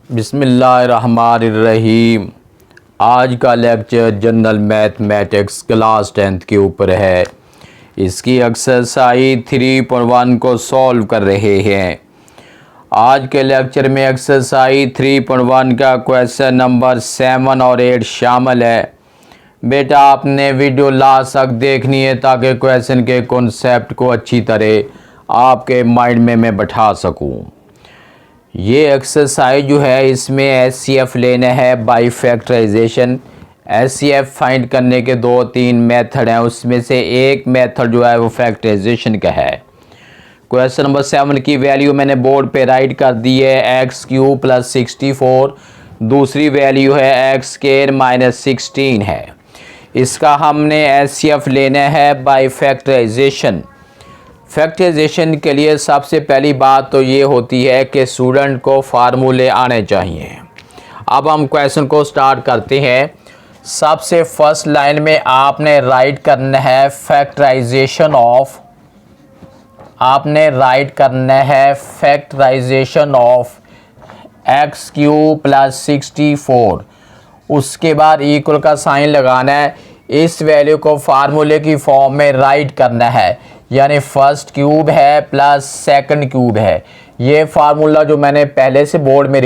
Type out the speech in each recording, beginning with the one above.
बिस्मिल्लाहिर्रहमानिर्रहीम। आज का lecture general mathematics class 10th के ऊपर है। इसकी एक्सरसाइज 3.1 को सॉल्व कर रहे हैं। आज के लेक्चर में एक्सरसाइज 3.1 का क्वेश्चन नंबर 7 और 8 शामिल है। बेटा आपने वीडियो लास्ट तक देखनी है ताकि क्वेश्चन के कॉन्सेप्ट को अच्छी तरह आपके माइंड में मैं बैठा सकूं। ये एक्सरसाइज जो है इसमें एचसीएफ लेना है बाय फैक्टराइजेशन। एचसीएफ फाइंड करने के 2-3 मेथड हैं, उसमें से एक मेथड जो है वो फैक्टराइजेशन का है। क्वेश्चन नंबर 7 की वैल्यू मैंने बोर्ड पे राइट कर दी है, x³ + 64। दूसरी वैल्यू है x² - 16 है। इसका हमने एचसीएफ लेना है बाय फैक्टराइजेशन। फैक्टराइजेशन के लिए सबसे पहली बात तो ये होती है कि स्टूडेंट को फार्मूले आने चाहिए। अब हम क्वेश्चन को स्टार्ट करते हैं। सबसे फर्स्ट लाइन में आपने राइट करना है फैक्टराइजेशन ऑफ, x³ + 64। उसके बाद इक्वल का साइन लगाना है। इस वैल्यू को फार्मूले की फॉर्म में राइट करना है, यानी फर्स्ट क्यूब है प्लस सेकंड क्यूब है। ये फार्मूला जो मैंने पहले से बोर्ड पे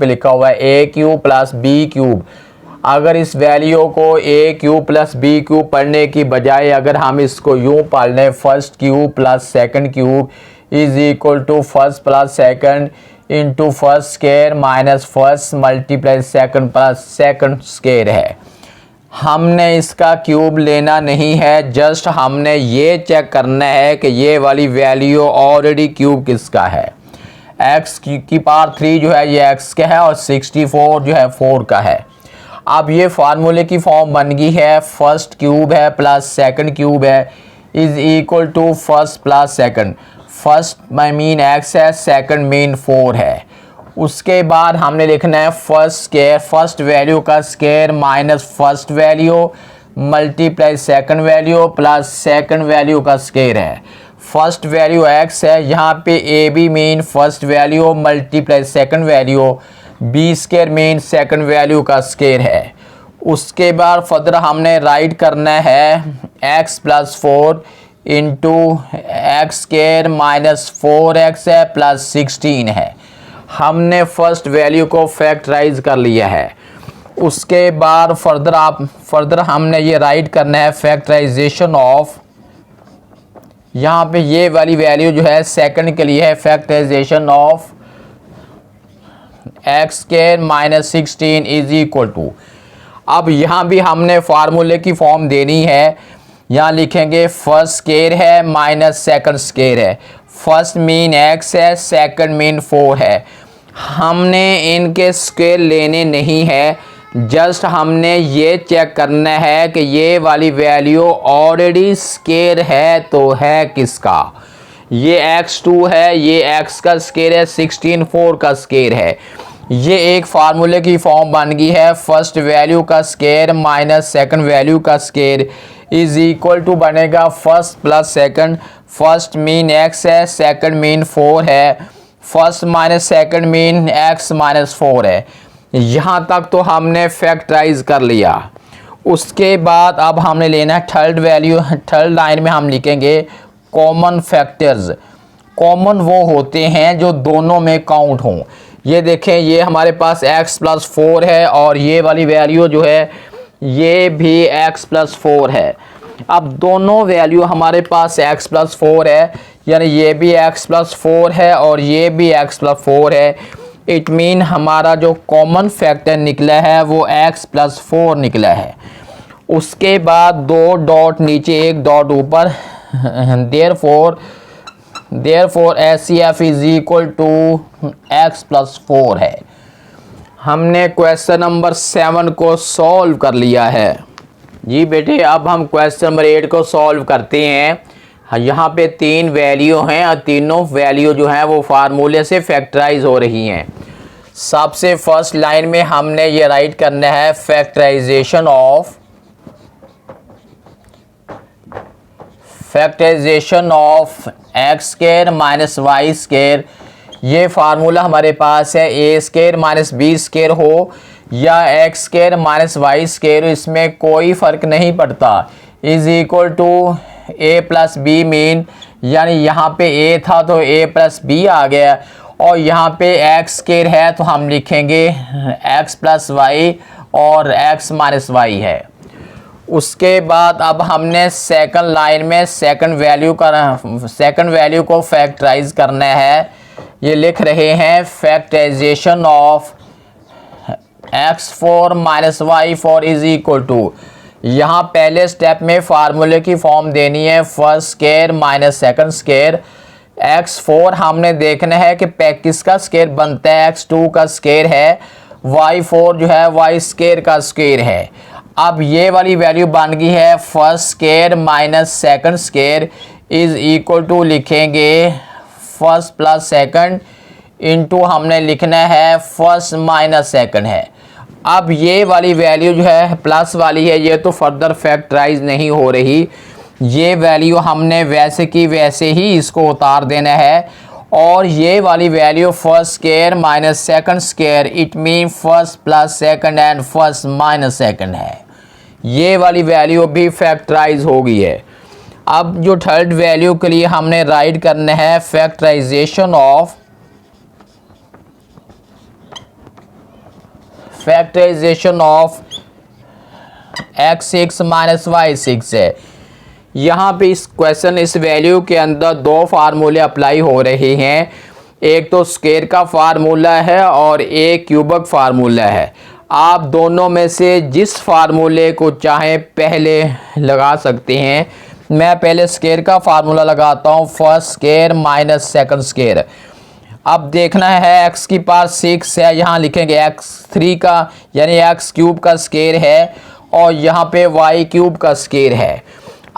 लिखा हुआ है a³ + b³। अगर इस वैल्यू को a³ + b³ पढ़ने की बजाय अगर हम इसको यूं पढ़ लें, first cube plus second cube is equal to first plus second into first square minus first multiply second plus second square है। हमने इसका क्यूब लेना नहीं है, जस्ट हमने ये चेक करना है कि ये वाली वैल्यू ऑलरेडी क्यूब किसका है। x³ जो है ये x का है और 64 जो है 4 का है। अब ये फार्मूले की फॉर्म बन गई है, फर्स्ट क्यूब है प्लस सेकंड क्यूब है is equal to first plus second. First mean x है, सेकंड मीन 4 है। उसके बाद हमने लिखना है फर्स्ट स्क्वायर, फर्स्ट वैल्यू का square minus first value multiply second value plus second value का स्क्वायर है। फर्स्ट वैल्यू x है, यहाँ पे AB mean first value multiply second value, b² mean second value का स्क्वायर है। उसके बाद फर्दर हमने राइट करना है x + 4 इंटू x² - 4x है प्लस 16 है। हमने फर्स्ट वैल्यू को फैक्टराइज कर लिया है। उसके बाद फर्दर हमने ये राइट करना है फैक्टराइजेशन ऑफ, यहाँ पे ये वाली वैल्यू जो है सेकंड के लिए है, factorization of x² - 16 is equal to. अब यहाँ भी हमने फार्मूले की फॉर्म देनी है। यहाँ लिखेंगे फर्स्ट स्क्वायर है माइनस सेकंड स्क्वायर है। फर्स्ट मीन x है, सेकंड मीन 4 है। हमने इनके स्क्वायर लेने नहीं है, जस्ट हमने ये चेक करना है कि ये वाली वैल्यू ऑलरेडी स्क्वायर है तो है किसका। ये x2 है, ये x का स्क्वायर है, 16 4 का स्क्वायर है। ये एक फार्मूले की फॉर्म बन गई है, फर्स्ट वैल्यू का स्क्वायर माइनस सेकंड वैल्यू का स्क्वायर इज इक्वल टू बनेगा first plus second. First mean x है, सेकंड मीन 4 है, first minus second mean x - 4 है। यहाँ तक तो हमने फैक्टराइज कर लिया। उसके बाद अब हमने लेना है थर्ड वैल्यू। थर्ड लाइन में हम लिखेंगे कॉमन फैक्टर्स। कॉमन वो होते हैं जो दोनों में काउंट हों। ये देखें, ये हमारे पास x + 4 है और ये वाली वैल्यू जो है ये भी x + 4 है। अब दोनों वैल्यू हमारे पास x + 4 है, यानी ये भी x + 4 है और ये भी x + 4 है। इट मीन हमारा जो कॉमन फैक्टर निकला है वो x + 4 निकला है। उसके बाद 2 डॉट नीचे 1 डॉट ऊपर, therefore HCF is equal to x + 4 है। हमने क्वेश्चन नंबर 7 को सॉल्व कर लिया है। जी बेटे, अब हम क्वेश्चन नंबर 8 को सॉल्व करते हैं। यहाँ पे 3 वैल्यू हैं और तीनों वैल्यू जो हैं वो फार्मूले से फैक्टराइज हो रही हैं। सबसे फर्स्ट लाइन में हमने ये राइट करना है फैक्टराइजेशन ऑफ x² - y² ये फार्मूला हमारे पास है A square minus B square हो या X square minus Y square, इसमें कोई फ़र्क नहीं पड़ता। Is equal to A plus B mean, यानी यहाँ पे ए था तो ए प्लस बी आ गया, और यहाँ पे एक्स स्केयर है तो हम लिखेंगे एक्स प्लस वाई और एक्स माइनस वाई है। उसके बाद अब हमने सेकंड लाइन में सेकंड वैल्यू को फैक्टराइज करना है। ये लिख रहे हैं factorization of x4 minus y4 is equal to, यहाँ पहले स्टेप में फार्मूले की फॉर्म देनी है first square minus second square. x4 हमने देखना है कि किसका स्केयर बनता है, x2 का स्केयर है, y4 जो है y स्केयर का स्केयर है। अब ये वाली वैल्यू बन गई है first square minus second square is equal to लिखेंगे फर्स्ट प्लस सेकंड इनटू हमने लिखना है फर्स्ट माइनस सेकंड है। अब ये वाली वैल्यू जो है प्लस वाली है, ये तो फर्दर फैक्टराइज नहीं हो रही, ये वैल्यू हमने वैसे की वैसे ही इसको उतार देना है, और ये वाली value first square minus second square it mean first plus second and first minus second है। ये वाली वैल्यू भी फैक्टराइज हो गई है। अब जो थर्ड वैल्यू के लिए हमने राइट करना है factorization of x6 minus y6 है। यहाँ पे इस वैल्यू के अंदर दो फार्मूले अप्लाई हो रहे हैं, एक तो स्केयर का फार्मूला है और एक क्यूबिक फार्मूला है। आप दोनों में से जिस फार्मूले को चाहें पहले लगा सकते हैं। मैं पहले स्केयर का फार्मूला लगाता हूँ, first square minus second square. अब देखना है x की पावर 6 है, यहाँ लिखेंगे x3 का यानी x क्यूब का स्केयर है, और यहाँ पे y क्यूब का स्केयर है।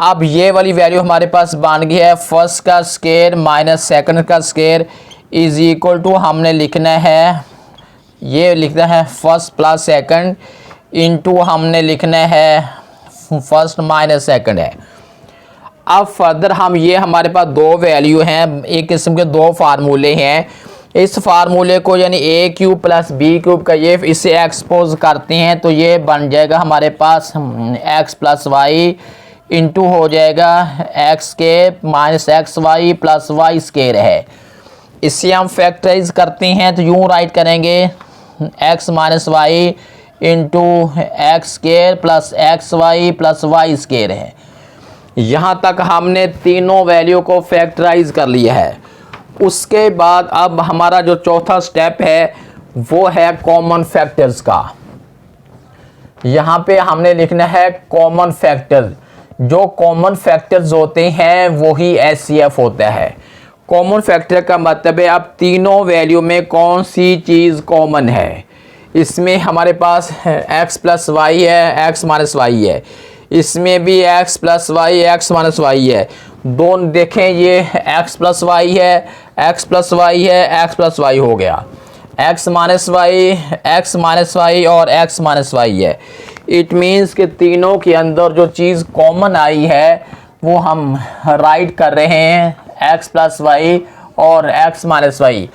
अब ये वाली वैल्यू हमारे पास बन गई है फर्स्ट का स्केयर माइनस सेकंड का स्केयर इज इक्वल टू हमने लिखना है, ये लिखना है फर्स्ट प्लस सेकंड इनटू हमने लिखना है फर्स्ट माइनस सेकंड है। अब फर्दर हम ये हमारे पास दो वैल्यू हैं, एक किस्म के दो फार्मूले हैं। इस फार्मूले को यानी ए क्यूब प्लस बी क्यूब का ये इसे एक्सपोज करते हैं तो ये बन जाएगा हमारे पास एक्स प्लस वाई इंटू हो जाएगा एक्स के minus X Y plus Y square है। इससे हम फैक्टराइज करते हैं तो यूँ राइट करेंगे X minus Y into X square plus X Y plus Y square है। यहाँ तक हमने तीनों वैल्यू को फैक्टराइज कर लिया है। उसके बाद अब हमारा जो चौथा स्टेप है वो है कॉमन फैक्टर्स का। यहाँ पे हमने लिखना है कॉमन फैक्टर। जो कॉमन फैक्टर्स होते हैं वही एचसीएफ होता है। कॉमन फैक्टर का मतलब है अब तीनों वैल्यू में कौन सी चीज़ कॉमन है। इसमें हमारे पास x प्लस वाई है, x माइनस वाई है, इसमें भी x plus Y X minus Y है। दोनों देखें ये x प्लस वाई है, x प्लस वाई है, x प्लस वाई हो गया, x माइनस वाई और x माइनस वाई है। इट मीन्स कि तीनों के अंदर जो चीज़ कॉमन आई है वो हम राइट कर रहे हैं x प्लस वाई और x माइनस वाई।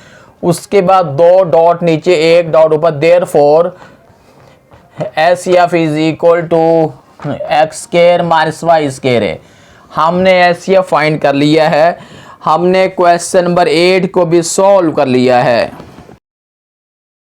उसके बाद दो डॉट नीचे एक डॉट ऊपर, therefore HCF is equal to X square minus Y square है। हमने एचसीएफ फाइंड कर लिया है। हमने क्वेश्चन नंबर 8 को भी सॉल्व कर लिया है।